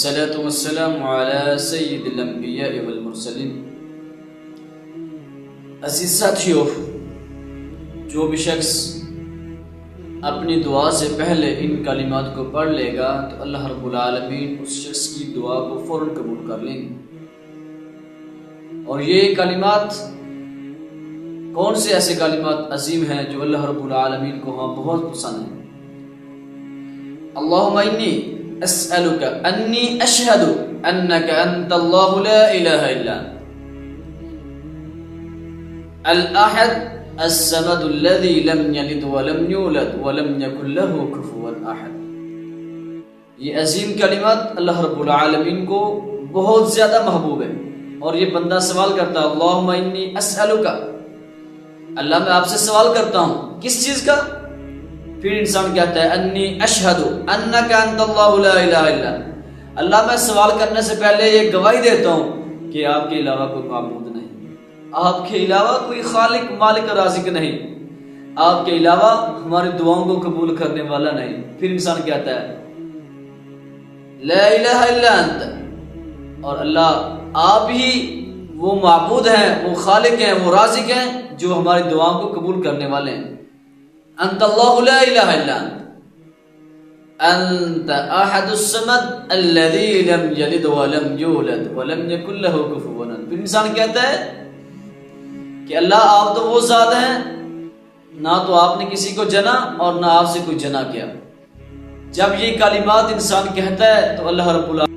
والصلاة والسلام على سید الانبیاء والمرسلین۔ عزیز ساتھیو، جو بھی شخص اپنی دعا سے پہلے ان کلمات کو پڑھ لے گا تو اللہ رب العالمین اس شخص کی دعا کو فوراً قبول کر لیں گے۔ اور یہ کلمات کون سے ایسے کلمات عظیم ہیں جو اللہ رب العالمین کو بہت پسند ہیں؟ اللہم انی اسألک انی اشہد انک انت اللہ لا الہ الا الاحد الصمد الذي لم يلد ولم يولد ولم يكن له كفوا احد۔ یہ عظیم کلمات اللہ رب العالمین کو بہت زیادہ محبوب ہے، اور یہ بندہ سوال کرتا ہے اللہم انی اسألک، اللہ میں آپ سے سوال کرتا ہوں کس چیز کا؟ پھر انسان کہتا ہے انی اشہد انک انت اللہ لا الہ الا، اللہ میں سوال کرنے سے پہلے یہ گواہی دیتا ہوں کہ آپ کے علاوہ کوئی معبود نہیں، آپ کے علاوہ کوئی خالق مالک رازق نہیں، آپ کے علاوہ ہماری دعاؤں کو قبول کرنے والا نہیں۔ پھر انسان کہتا ہے لا الہ الا انت، اور اللہ آپ ہی وہ معبود ہیں، وہ خالق ہیں، وہ رازق ہیں جو ہماری دعاؤں کو قبول کرنے والے ہیں۔ انت اللہ لا الہ الا انت احد الصمد الذي لم يلد ولم يولد ولم يكن له كفوا احد۔ پھر انسان کہتا ہے کہ اللہ آپ تو وہ ذات ہیں، نہ تو آپ نے کسی کو جنا اور نہ آپ سے کوئی جنا کیا۔ جب یہ کلمات انسان کہتا ہے تو اللہ رب العالمین